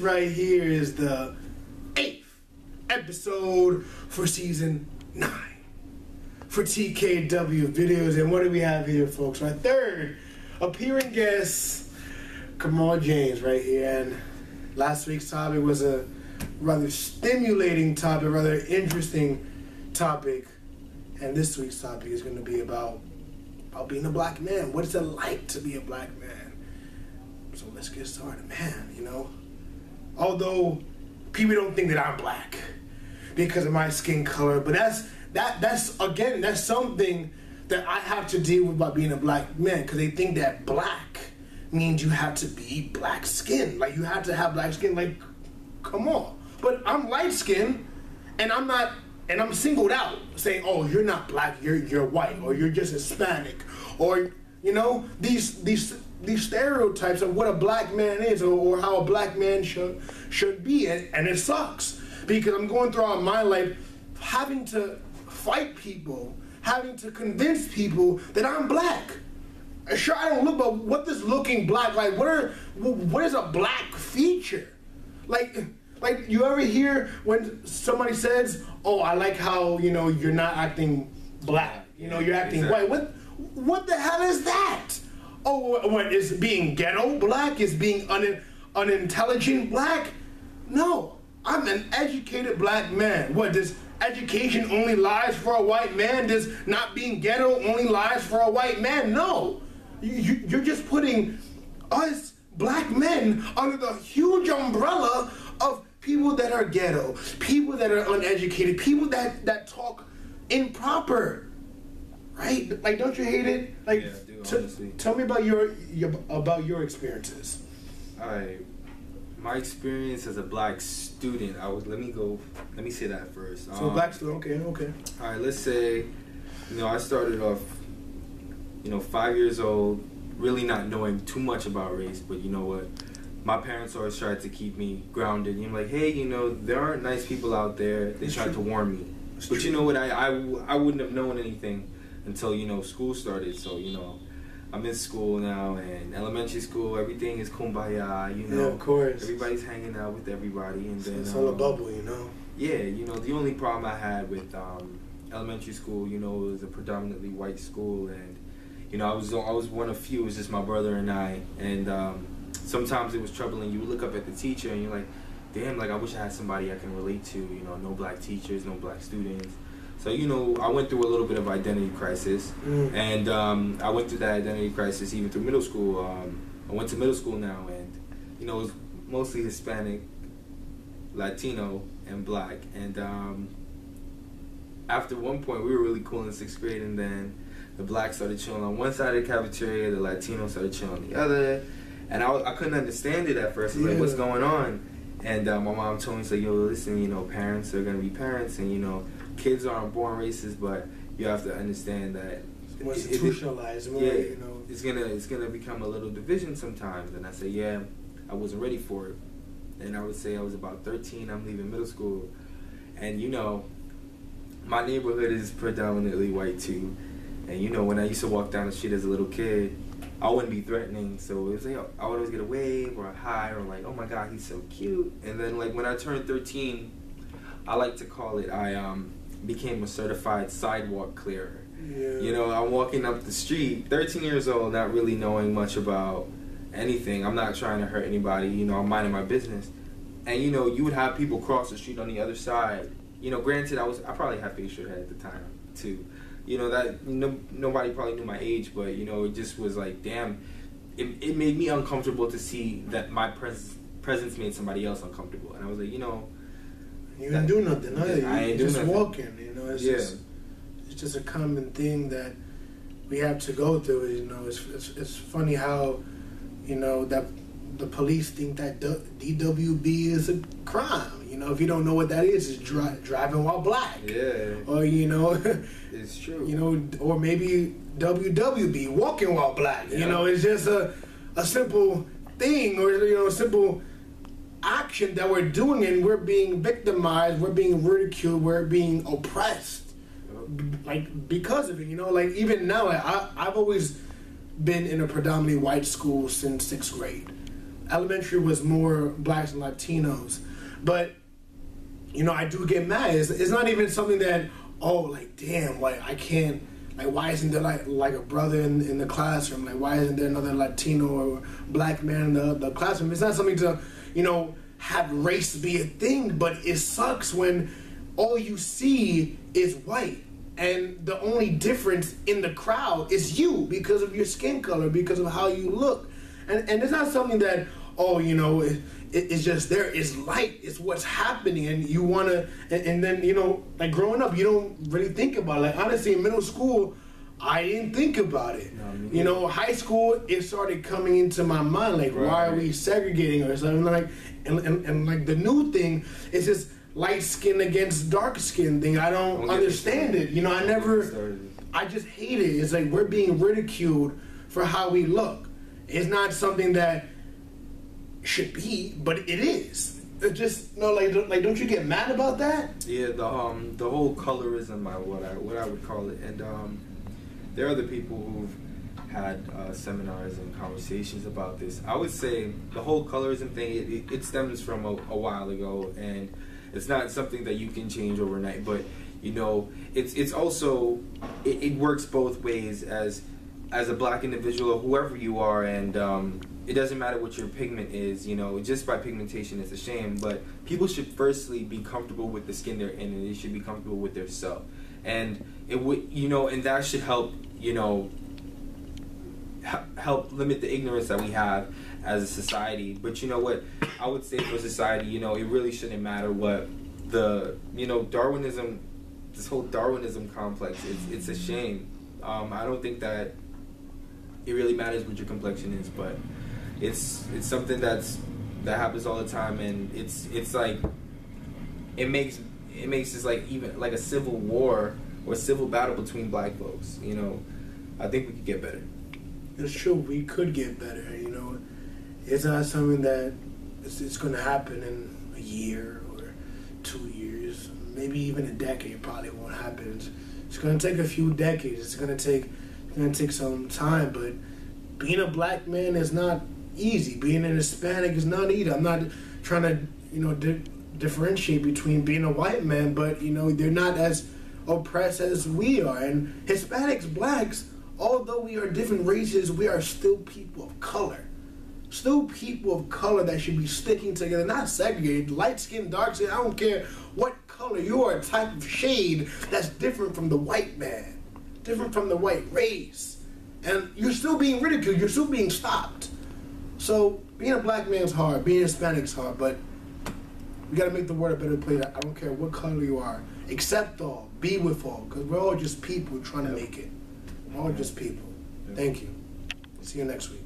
right here is the 8th episode for season 9 for TKW videos. And what do we have here, folks? Our third appearing guest, Kamal James, right here. And last week's topic was a rather stimulating topic, rather interesting topic. And this week's topic is going to be about being a black man. What is it like to be a black man? So let's get started, man. You know, although people don't think that I'm black because of my skin color, but that's again, that's something that I have to deal with about being a black man, because they think that black means you have to be black skin, like you have to have black skin. Like, come on. But I'm light skinned, and I'm not, and I'm singled out saying, oh, you're not black, you're white, or you're just Hispanic, or you know, these stereotypes of what a black man is, or how a black man should be. And it sucks, because I'm going throughout my life having to fight people, having to convince people that I'm black. Sure, I don't look, but what does looking black like? What is a black feature? Like you ever hear when somebody says, oh, I like how, you know, you're not acting black, you know, you're acting white. What the hell is that? Oh, what is being ghetto black? Is being unintelligent black? No, I'm an educated black man. What, does education only lies for a white man? Does not being ghetto only lies for a white man? No, you're just putting us black men under the huge umbrella of people that are ghetto, people that are uneducated, people that talk improper. Right? Like, don't you hate it? Like, yeah, I do, honestly. Tell me about your experiences. My experience as a black student, let me say that first. So black student, okay. All right, let's say, you know, I started off, you know, 5 years old, really not knowing too much about race, but you know what? My parents always tried to keep me grounded. You know, like, hey, you know, there aren't nice people out there. They tried to warn me. But you know what? I wouldn't have known anything until, you know, school started. So, you know, I'm in school now, and elementary school, everything is kumbaya, you know. Yeah, of course. Everybody's hanging out with everybody, and then it's all a bubble, you know. Yeah, you know, the only problem I had with elementary school, you know, it was a predominantly white school, and you know, I was one of few. It was just my brother and I, and sometimes it was troubling. You would look up at the teacher, and you're like, damn, like I wish I had somebody I can relate to. You know, no black teachers, no black students. So, you know, I went through a little bit of identity crisis, and I went through that identity crisis even through middle school. I went to middle school now, and, you know, it was mostly Hispanic, Latino, and black. And after one point, we were really cool in 6th grade, and then the blacks started chilling on one side of the cafeteria, the Latinos started chilling on the other, and I couldn't understand it at first. I was like, what's going on? And my mom told me, so, yo, listen, you know, parents are going to be parents, and, you know, kids aren't born racist, but you have to understand that institutionalized, yeah, you know, it's gonna become a little division sometimes. And I say, yeah, I wasn't ready for it. And I would say I was about 13. I'm leaving middle school, and you know, my neighborhood is predominantly white too. And you know, when I used to walk down the street as a little kid, I wouldn't be threatening, so it was like I would always get a wave or a hi, or like, oh my God, he's so cute. And then like when I turned 13, I like to call it, I became a certified sidewalk clearer. Yeah. You know, I'm walking up the street, 13 years old, not really knowing much about anything. I'm not trying to hurt anybody, you know, I'm minding my business. And you know, you would have people cross the street on the other side. You know, granted, I probably had facial hair at the time too. You know, that nobody probably knew my age, but you know, it just was like, damn, it made me uncomfortable to see that my presence made somebody else uncomfortable. And I was like, you know, you didn't do nothing, huh? I ain't do nothing. Walking, you know. It's just a common thing that we have to go through. You know, it's funny how, you know, that the police think that DWB is a crime. You know, if you don't know what that is, it's driving while black. Yeah. Or you know, it's true. You know, or maybe WWB, walking while black. Yeah. You know, it's just a simple thing, or you know, a simple action that we're doing, and we're being victimized, we're being ridiculed, we're being oppressed, like because of it. You know, like even now, I've always been in a predominantly white school since 6th grade. elementary was more blacks and Latinos, but you know, I do get mad. It's not even something that, oh, like, damn, like, I can't, like, why isn't there like a brother in the classroom? Like, why isn't there another Latino or black man in the classroom? It's not something to, you know, have race be a thing, but it sucks when all you see is white. And the only difference in the crowd is you because of your skin color, because of how you look. And it's not something that, oh, you know, it's just there. It's light. It's what's happening. And you want to, and then, you know, like growing up, you don't really think about it. Like, honestly, in middle school, I didn't think about it. No, you know, high school, it started coming into my mind, like, right. Why are we segregating or something? Like, and like the new thing is just light skin against dark skin thing. I don't understand it. You know, I just hate it. It's like we're being ridiculed for how we look. It's not something that should be, but it is. It just, you know, like don't you get mad about that? Yeah, the whole colorism, what I would call it, and there are other people who've had seminars and conversations about this. I would say the whole colorism thing, it stems from a while ago, and it's not something that you can change overnight, but you know, it's also it works both ways as a black individual or whoever you are, and it doesn't matter what your pigment is, you know, just by pigmentation it's a shame, but people should firstly be comfortable with the skin they're in, and they should be comfortable with their self, and it would, you know, and that should help, you know, help limit the ignorance that we have as a society. But you know what, I would say for society, you know, it really shouldn't matter what the, you know, Darwinism, this whole Darwinism complex, it's a shame. I don't think that it really matters what your complexion is, but it's something that happens all the time, and it's like it makes this like even like a civil war or a civil battle between black folks. You know, I think we could get better. It's true, we could get better. You know, it's not something that it's going to happen in a year or 2 years, maybe even a decade. Probably won't happen. It's going to take a few decades. It's going to take some time. But being a black man is not easy. Being an Hispanic is not either. I'm not trying to, you know, differentiate between being a white man, but you know, they're not as oppressed as we are. And Hispanics, blacks, although we are different races, we are still people of color. Still people of color that should be sticking together, not segregated. Light skin, dark skin, I don't care what color. You are a type of shade that's different from the white man, different from the white race. And you're still being ridiculed, you're still being stopped. So being a black man's hard, being Hispanic's hard, but we gotta make the world a better place. I don't care what color you are. Accept all, be with all, because we're all just people trying to make it. We're all just people. Thank you. See you next week.